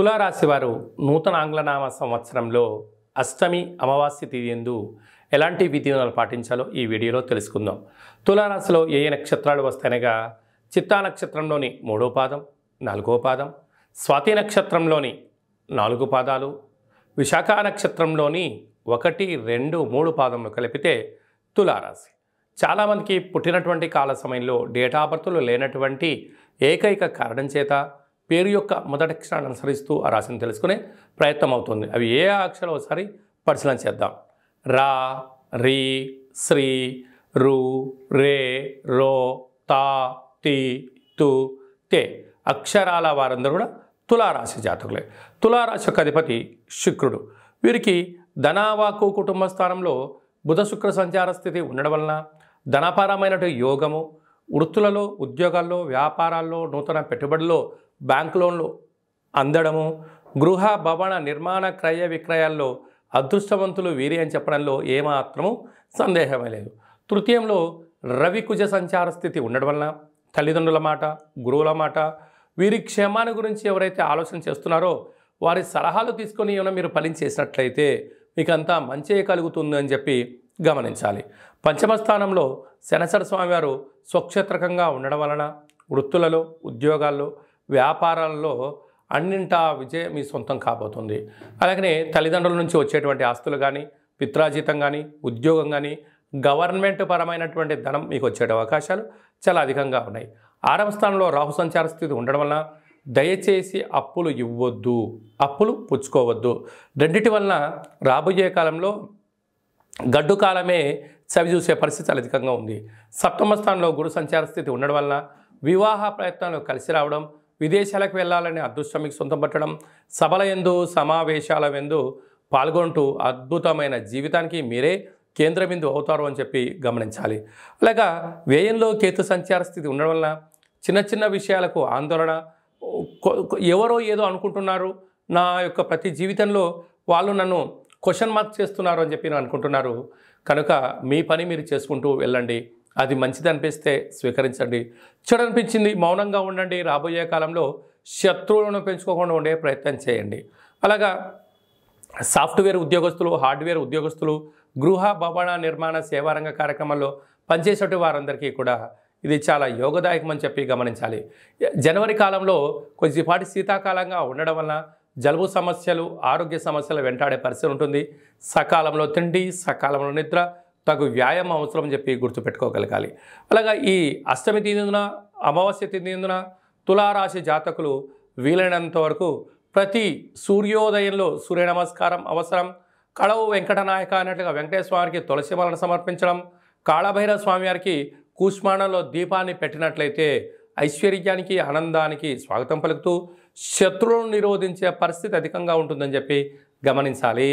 తులారాశి వారు నూతన ఆంగ్లనామ సంవత్సరంలో అష్టమి అమావాస్య తిథి యందు ఎలాంటి విధినాలు పాటించాలో ఈ వీడియోలో తెలుసుకుందాం. తులారాశిలో ఏ నక్షత్రాలు వస్తాయనగా చిత్తా నక్షత్రంలోని 3వ పాదం, 4వ పాదం, స్వాతి నక్షత్రంలోని 4 పాదాలు, విశాఖ నక్షత్రంలోని 1, 2, 3 పాదములు కలిపితే తులారాశి. చాలామందికి పుట్టినటువంటి కాల సమయంలో డేట్ ఆఫ్ బర్త్లు లేనటువంటి ఏకైక కారణం చేత పేరు యొక్క మొదటి అక్షరాన్ని అనుసరిస్తూ ఆ రాశిని తెలుసుకునే ప్రయత్నం అవుతుంది. అవి ఏ అక్షరాలు ఒకసారి పరిశీలన చేద్దాం. రా, రీ, శ్రీ, రు, రే, రో, తా, తి, తు, తే అక్షరాల వారందరూ కూడా తులారాశి జాతకులే. తులారాశి యొక్క అధిపతి శుక్రుడు. వీరికి ధనావాకు కుటుంబ స్థానంలో బుధ శుక్ర సంచార స్థితి ఉండడం వలన ధనపరమైనటువంటి యోగము, వృత్తులలో, ఉద్యోగాల్లో, వ్యాపారాల్లో, నూతన పెట్టుబడుల్లో, బ్యాంక్ లోన్లు అందడము, గృహ భవన నిర్మాణ క్రయ విక్రయాల్లో అదృష్టవంతులు వీరి అని చెప్పడంలో ఏమాత్రము సందేహమే లేదు. తృతీయంలో రవి కుజ సంచార స్థితి ఉండడం వలన తల్లిదండ్రుల మాట, గురువుల మాట, వీరి క్షేమాన్ని గురించి ఎవరైతే ఆలోచన చేస్తున్నారో వారి సలహాలు తీసుకొని ఏమైనా మీరు పని చేసినట్లయితే మీకంతా మంచి కలుగుతుందని చెప్పి గమనించాలి. పంచమ స్థానంలో శనచర స్వామివారు స్వక్షేత్రకంగా ఉండడం వలన వృత్తులలో, ఉద్యోగాల్లో, వ్యాపారాల్లో అన్నింటా విజయం మీ సొంతం కాబోతుంది. అలాగనే తల్లిదండ్రుల నుంచి వచ్చేటువంటి ఆస్తులు కానీ, పిత్రాజీతం కానీ, ఉద్యోగం కానీ, గవర్నమెంట్ పరమైనటువంటి ధనం మీకు వచ్చే అవకాశాలు చాలా అధికంగా ఉన్నాయి. 6వ స్థానంలో రాహు సంచార స్థితి ఉండడం వలన దయచేసి అప్పులు ఇవ్వద్దు, అప్పులు పుచ్చుకోవద్దు. రెండిటి వలన రాబోయే కాలంలో గడ్డు కాలమే చవి చూసే పరిస్థితి చాలా అధికంగా ఉంది. 7వ స్థానంలో గురు సంచార స్థితి ఉండడం వలన వివాహ ప్రయత్నాలు కలిసి రావడం, విదేశాలకు వెళ్ళాలనే అదృష్టం మీకు సొంతం పట్టడం, సభల యందు, సమావేశాల యందు పాల్గొంటూ అద్భుతమైన జీవితానికి మీరే కేంద్ర బిందువు అవుతారు అని చెప్పి గమనించాలి. అలాగా వ్యయంలో కేతు సంచార స్థితి ఉండడం వలన చిన్న చిన్న విషయాలకు ఆందోళన, ఎవరో ఏదో అనుకుంటున్నారు, నా యొక్క ప్రతి జీవితంలో వాళ్ళు నన్ను క్వశ్చన్ మార్క్ చేస్తున్నారు అని చెప్పి అనుకుంటున్నారు. కనుక మీ పని మీరు చేసుకుంటూ వెళ్ళండి. అది మంచిది అనిపిస్తే స్వీకరించండి, చెడు అనిపించింది మౌనంగా ఉండండి. రాబోయే కాలంలో శత్రువులను పెంచుకోకుండా ఉండే ప్రయత్నం చేయండి. అలాగా సాఫ్ట్వేర్ ఉద్యోగస్తులు, హార్డ్వేర్ ఉద్యోగస్తులు, గృహ భవన నిర్మాణ సేవారంగ కార్యక్రమాల్లో పనిచేసే వారందరికీ కూడా ఇది చాలా యోగదాయకం అని చెప్పి గమనించాలి. జనవరి కాలంలో కొద్దిపాటి శీతాకాలంగా ఉండడం వలన జలుబు సమస్యలు, ఆరోగ్య సమస్యలు వెంటాడే పరిస్థితి ఉంటుంది. సకాలంలో తిండి, సకాలంలో నిద్ర, తగు వ్యాయామం అవసరం అని చెప్పి గుర్తుపెట్టుకోగలగాలి. అలాగా ఈ అష్టమి తిథిన, అమావాస్య తిథిన తులారాశి జాతకులు వీలైనంత వరకు ప్రతి సూర్యోదయంలో సూర్య నమస్కారం అవసరం. కళవు వెంకటనాయక అన్నట్లుగా వెంకటేశ్వర స్వామికి తులసి మాలను సమర్పించడం, కాళభైరవ స్వామి వారికి కూష్మాణంలో దీపాన్ని పెట్టినట్లయితే ఐశ్వర్యానికి, ఆనందానికి స్వాగతం పలుకుతూ శత్రువులను నిరోధించే పరిస్థితి అధికంగా ఉంటుందని చెప్పి గమనించాలి.